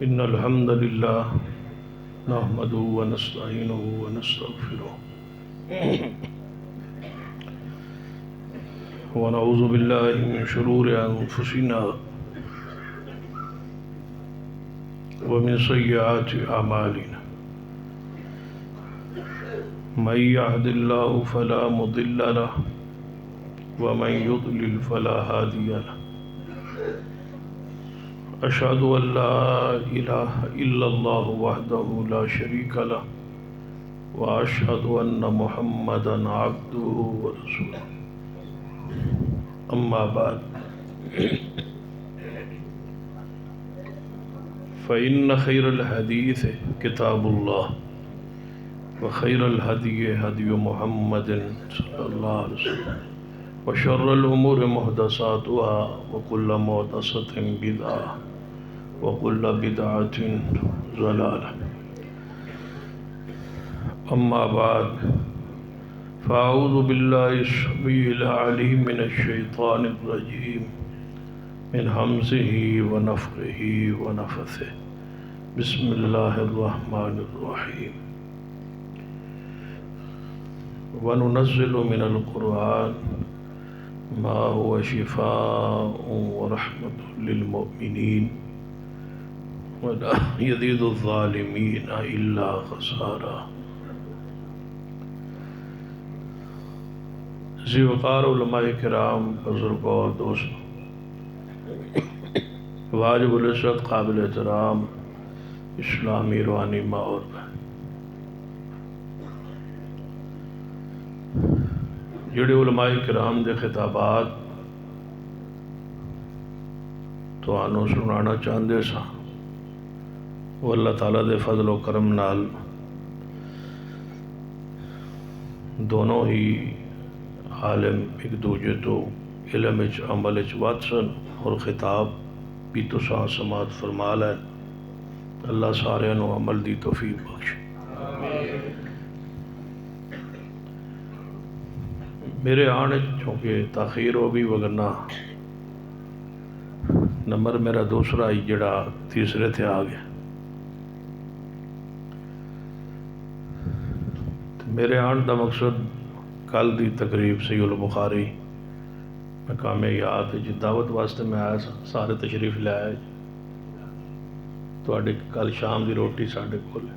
إن الحمد لله نحمده ونستعينه ونستغفره ونعوذ بالله من شرور أنفسنا ومن سيئات أعمالنا من يهد الله فلا مضل له ومن يضلل فلا هادي له أشهد أن لا إله إلا الله وحده لا شريك له وأشهد أن محمدا عبده ورسوله أما بعد فإن خير الحديث كتاب الله وخير الهدي هدي محمد صلى الله عليه وسلم وشر الأمور محدثاتها وكل محدثة بدعة وكل بدعة ضلالة أما بعد فأعوذ بالله السميع العليم من الشيطان الرجيم من همزه ونفخه ونفثه بسم الله الرحمن الرحيم وننزل من القرآن ما هو شفاء ورحمة للمؤمنين ولا يزيد الظالمين إلا خسارا. ذی وقار علماء کرام، بزرگوں اور دوستوں، واجب العزت، قابل احترام اسلامی روحانی ماحول میں جڑے علماء کرام دے خطابات تو آنوں سنانا چاہندے سا، وہ اللہ تعالیٰ دے فضل و کرم نال دونوں ہی عالم ایک دوجے تو علم اچ عمل اچ واتسن اور خطاب بھی تو سماعت فرما لے. اللہ سارے نو عمل دی توفیق بخش. میرے آنے چونکہ تاخیر ہو گئی، وگرنہ نمبر میرا دوسرا ہی جڑا تیسرے تھے آ گیا. میرے آن دا مقصد کل دی تقریب صحیح البخاری مقام یاد جی دعوت واسطے میں آیا سا، سارے تشریف لے آئے. تو کل شام دی روٹی ساڑھے کول ہے،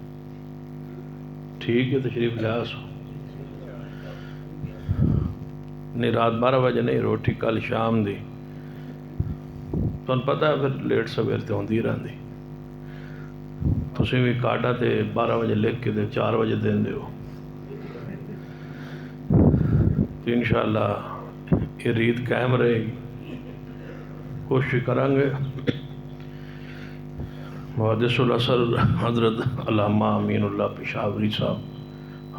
ٹھیک ہے تشریف لے آیا سو. نہیں رات 12 بجے نہیں، روٹی کل شام دی. تو پتہ ہے پھر لیٹ سویر تے ہوندی رہندی. تسی بھی کاٹا تے 12 بجے لکھ کے تے 4 بجے دین دیو. انشاءاللہ یہ ریت قائم رہے گی، کوشش کریں گے. محدث الاثر حضرت علامہ امین اللہ پشاوری صاحب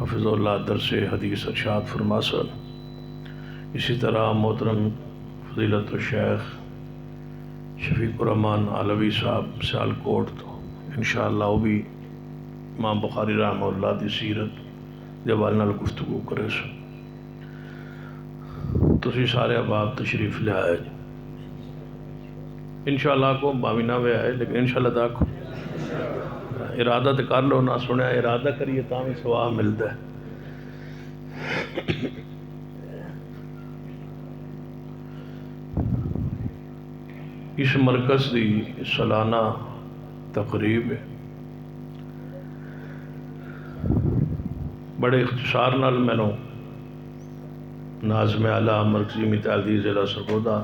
حفظ اللہ درس حدیث ارشاد فرماسن. اسی طرح محترم فضیلت الشیخ شفیق الرحمن علوی صاحب سیالکوٹ تو انشاءاللہ وہ بھی امام بخاری رحمہ اللہ دی سیرت دے حوالے نال گفتگو کرے سن. تسی سارے احباب تشریف لے آئے جی. انشاءاللہ کو باوینہ ہوئے آئے، لیکن انشاءاللہ تاکو ارادہ تو کر لو، نہ سنیا ارادہ کریے تاں میں ثواب ملتا ہے. اس مرکز دی سالانہ تقریب ہے. بڑے اختصار نال میں نو ناظم اعلیٰ مرکزی متعدی ضلع سرگودا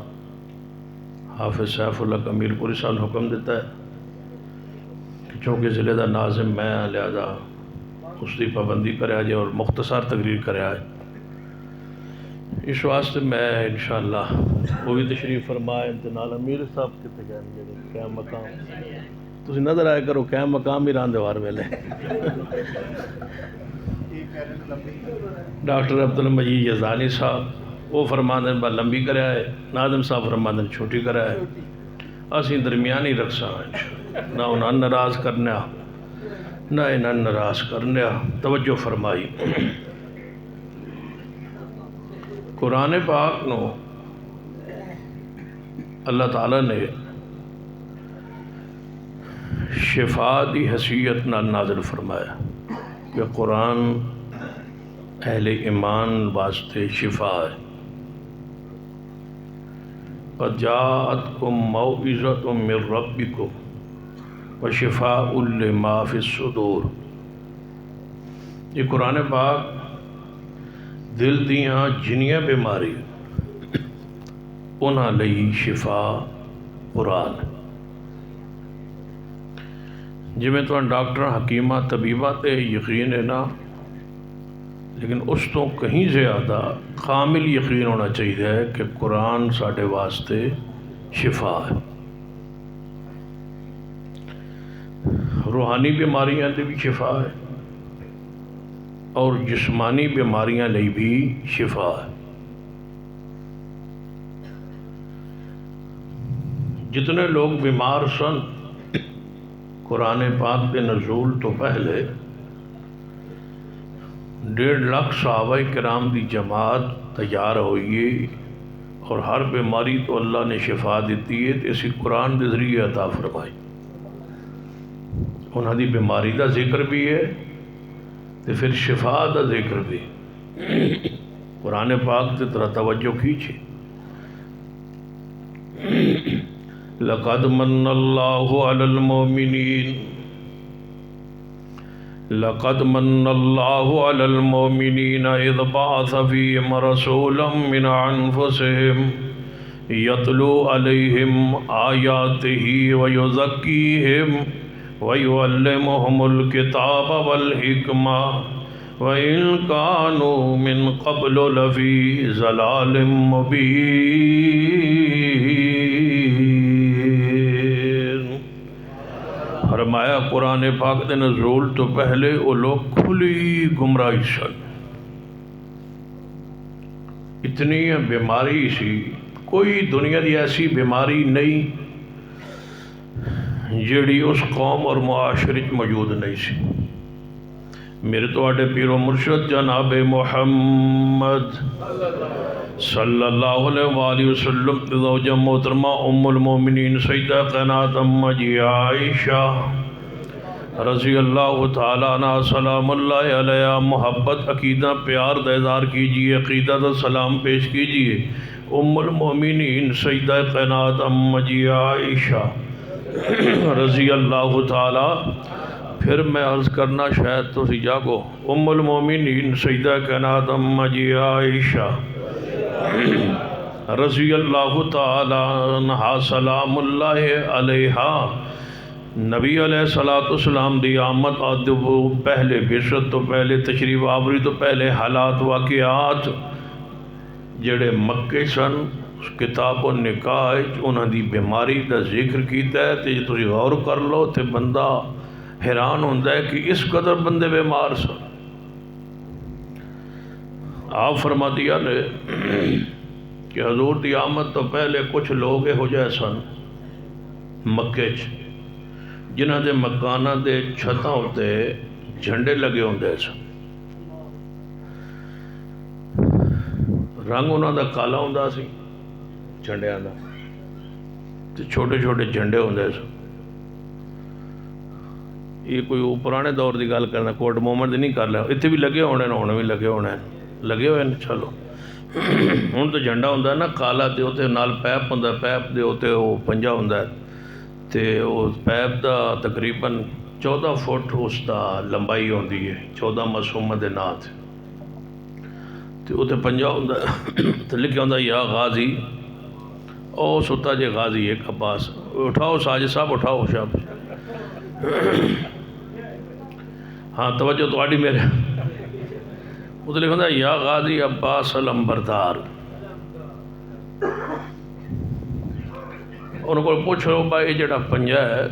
حافظ سیف اللہ امیر پوری صاحب نے حکم دیتا ہے کہ چونکہ ضلع دا ناظم میں لہذا اس کی پابندی کرے جائے اور مختصر تقریر کرے آئے. اس واسطے میں انشاءاللہ وہ بھی تشریف فرمائے. انتنال امیر صاحب کتے گئے میرے قیم مقام تسی نظر آئے کرو، قیم مقام ہی راندے وار ویلے. ڈاکٹر عبدالمجید یزدانی صاحب وہ فرماندن با لمبی کرے آئے، ناظم صاحب فرماندن چھوٹی کرے آئے. اسی درمیانی رکھسا نہ انہاں ناراض کرنے نہ انہاں ناراض کرنے. توجہ فرمائی. قرآن پاک نو اللہ تعالیٰ نے شفا دی حیثیت نال نازل فرمایا کہ قرآن اہل ایمان واسطے شفا ہے۔ قد جاءتکم موعظۃ من ربکم وشفاء لما فی الصدور۔ یہ قرآن پاک دل دیاں جنیاں بیماری انہاں لئی شفا قرآن۔ جی میں تو ڈاکٹر حکیمہ طبیبہ تے یقین ہے نا، لیکن اس تو کہیں زیادہ کامل یقین ہونا چاہیے کہ قرآن ساڈے واسطے شفا ہے۔ روحانی بیماریاں تے بھی شفا ہے اور جسمانی بیماریاں لئی بھی شفا ہے۔ جتنے لوگ بیمار سن قرآن پاک کے نزول تو پہلے 1.5 لاکھ صحابہ کرام دی جماعت تیار ہوئی اور ہر بیماری تو اللہ نے شفا دیتی ہے تو اسی قرآن کے ذریعے عطا فرمائی۔ انہاں دی بیماری دا ذکر بھی ہے تو پھر شفا دا ذکر بھی۔ قرآن پاک تے طرح توجہ کیجئے۔ لقد من اللہ علی المؤمنین لقد من اللہ علی المؤمنین اذ بعث فیہم رسولا من انفسہم یتلو علیہم آیاتہ ویزکیہم وَيُعَلِّمُهُمُ الْكِتَابَ وَالْحِكْمَةَ وَإِنْ كَانُوا مِنْ قَبْلُ لَفِي ضَلَالٍ مُبِينٍ۔ فرمایا قرآن پاک دے نزول تو پہلے وہ لوگ کھلی گمراہی سن، اتنی بیماری سی، کوئی دنیا دی ایسی بیماری نہیں جیڑی اس قوم اور معاشرے موجود نہیں سی۔ میرے تو آٹے پیر و مرشد جناب محمد صلی اللہ علیہ وآلہ وسلم زوجہ محترمہ ام المومنین سیدہ کائنات اماں جی عائشہ رضی اللہ تعالیٰ عنہ سلام اللہ علیہ محبت عقیدہ پیار دا اظہار کیجئے، عقیدہ دا سلام پیش کیجئے ام المومنین سیدہ کائنات اماں جی عائشہ رضی اللہ تعالیٰ۔ پھر میں عرض کرنا شاید تو سی جاگو، ام المومنین سیدہ کائنات اماں جی عائشہ رضی اللہ تعالیٰ عنہ سلام اللہ علیہ نبی علیہ السلام دی آمد آدھو پہلے بشرت تو پہلے تشریف آوری تو پہلے حالات واقعات جڑے مکے سن کتاب و نکاح انہاں دی بیماری دا ذکر کیتا ہے۔ تے تسی غور کر لو تے بندہ حیران ہوندہ ہے کہ اس قدر بندے بیمار سن۔ آپ فرما دیا نے کہ حضور دی آمد تو پہلے کچھ لوگ ہو جائے سن مکے جنہاں دے مکانہ دے چھتاں ہوتے جھنڈے لگے ہوندے سن، رنگ انہاں دا کالا ہوندہ سی جھنڈے آندہ تے چھوٹے چھوٹے جھنڈے ہوندے سن۔ یہ کوئی پرانے دور دی گل کرنا، کوٹ مومنٹ نہیں کر لیا، اتنے بھی لگے ہونے ہونے بھی لگے ہونے لگے ہوئے چلو۔ ہوں تو جھنڈا ہوندہ نا کالا تے ہوتے نال پیپ ہوندہ، پیپ دے ہوتے وہ پنجا ہوندہ تے وہ پیپ دا تقریباً 14 فٹ اس دا لمبائی ہوندی ہے، 14 معصومہ دے نات تے ہوتے پنجا ہوندہ تے لکھے ہوندہ یا غازی او ستا جے غازی ایک عباس اٹھاؤ ساجد صاحب اٹھاؤ شاہ ہاں توجہ تو آڑی میرے وہ تو لکھا تھا یا غازی عباس علمبردار۔ انہوں کو پوچھو بھائی جڑا پنجا ہے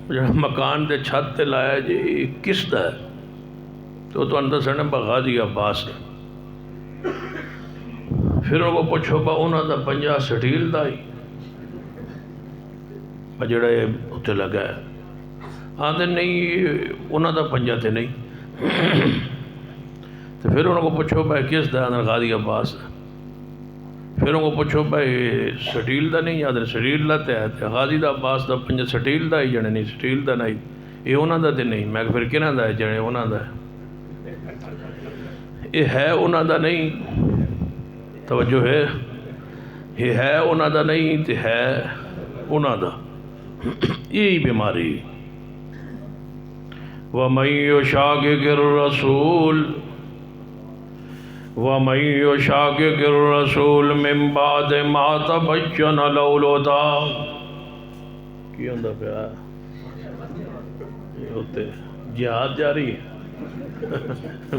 جڑا مکان دے چھت تے لایا جی کس دا ہے تو اندر سنے با غازی عباس ہے۔ پھر انہوں کو پوچھو با انہوں دا پنجا سٹیل دا ہی جڑا یہ اتنے لگا ہے، آدھے نہیں انہوں دا پنجا تے نہیں۔ تو پھر انہوں کو پوچھو بھائی کس دا اندر غازی عباس ہے۔ پھر وہ پوچھو بھائی سٹیل دا نہیں یاد سٹیل دا تے ہے غازی دا عباس دا پنج سٹیل دا ہی جنے نہیں سٹیل دا نہیں یہ انہاں دا تے نہیں میں پھر کنہاں دا ہے جنے انہاں دا ہے یہ ہے انہاں دا نہیں توجہ ہے یہ ہے انہاں دا نہیں تے ہے انہاں دا یہی بیماری وَمَن يُشَاقِقِ الرَّسُولِ وَمَن يُشَاقِقِ الرَّسُولِ مِن بَعْدِ مَا تَبَيَّنَ لَهُ الْهُدَىٰ کی ہوندہ پیا یہ ہوتے جہاد جاری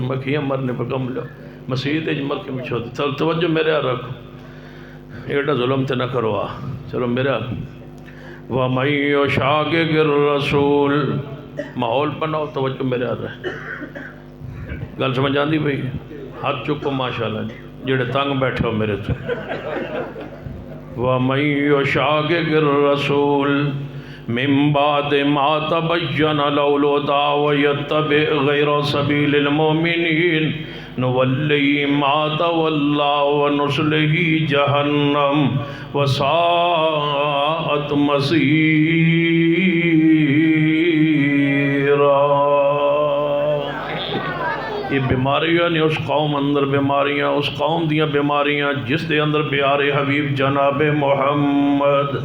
مکھیاں مرنے پر کم لو مسیح اج مکھی میں چھوڑتے توجہ میرے آ رکھو ایڈا ظلم تے نہ کرو چلو میرے آ وَمَن يُشَاقِقِ الرَّسُولِ ماحول بناؤ توجہ میرے آ رہے گل سمجھ آندی بھئی ہاتھ چکو ماشاءاللہ جڑے تنگ بیٹھے ہو میرے تو وَمَن يُشَاقِقِ الرَّسُولِ مِن بَعْدِ مَا تَبَيَّنَ لَهُ الْهُدَىٰ وَيَتَّبِعْ غَيْرَ سَبِيلِ الْمُؤْمِنِينَ نُوَلِّهِ مَا تَوَلَّىٰ وَنُصْلِهِ جَهَنَّمَ وَسَاءَتْ مَصِيرًا یہ بیماریاں نے اس قوم اندر بیماریاں اس قوم دیاں بیماریاں جس دے اندر پیارے حبیب جناب محمد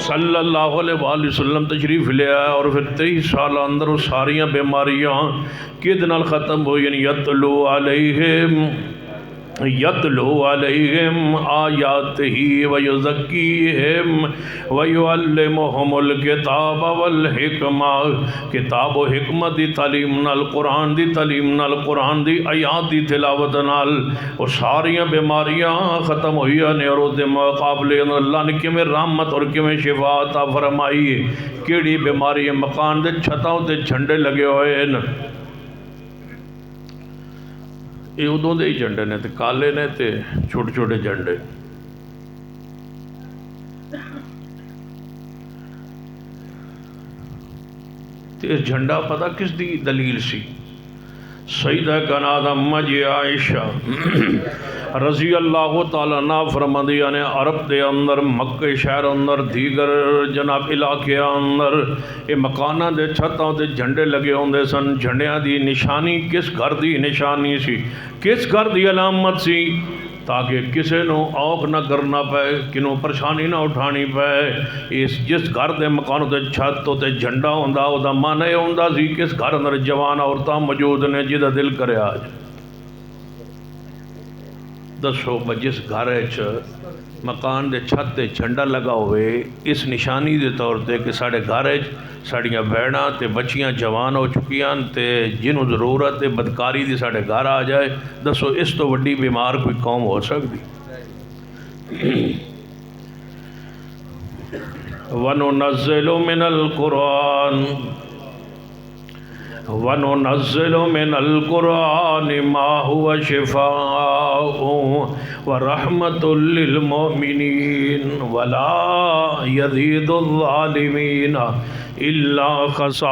صلی اللہ علیہ وآلہ وسلم تشریف لے آیا اور پھر 23 سال اندر وہ ساریاں بیماریاں کد نال ختم ہوئی یعنی یتلو علیہم آیاتہ ویزکیہم ویعلمہم الکتاب والحکمہ کتاب و حکمت دی تعلیم نال قرآن دی تعلیم نال قرآن دی آیات دی تلاوت نال اور ساریاں بیماریاں ختم ہوئی نے اور اس دے مقابلے اللہ نے کیویں رحمت اور کیویں شفا عطا فرمائی کیڑی بیماری مکان دے چھتاں تے جھنڈے لگے ہوئے ہیں یہ ادوں دے ہی جھنڈے نے تے کالے نے تے چھوٹے چھوٹے جھنڈے تے جھنڈا پتہ کس دی دلیل سی سیدہ کناد امہ جی عائشہ رضی اللہ تعالیٰ عنہ فرماندیاں نے عرب دے اندر مکہ شہر اندر دیگر جناب علاقے اندر یہ مکانہ دے چھتاں دے جھنڈے لگے ہوندے سن جھنڈیاں دی نشانی کس گھر دی نشانی سی کس گھر دی علامت سی تاکہ کسے نو اوکھ نہ کرنا پائے کنوں پریشانی نہ اٹھانی پائے اس جس گھر دے مکانوں تے چھت تے جھنڈا ہوندا او دا معنی ہوندا سی کس گھر اندر جوان عورتاں موجود نے جدا دل کرے آج دسو جس گھر مکان دے چھت تے جھنڈا لگا ہوئے اس نشانی دے طور تے کہ ساڑھے گھر ساڑیاں بہناں تے بچیاں جوان ہو چکیاں تے جنہوں ضرورت بدکاری دی ساڑھے گھر آ جائے دسو اس تو وڈی بیمار کوئی قوم ہو سکتی وَنُنَزِّلُ مِنَ الْقُرْآنِ وَنُنَزِّلُ مِنَ الْقُرْآنِ مَا هُوَ شِفَاءٌ وَرَحْمَةٌ لِّلْمُؤْمِنِينَ وَلَا يَزِيدُ الظَّالِمِينَ إِلَّا خَسَارًا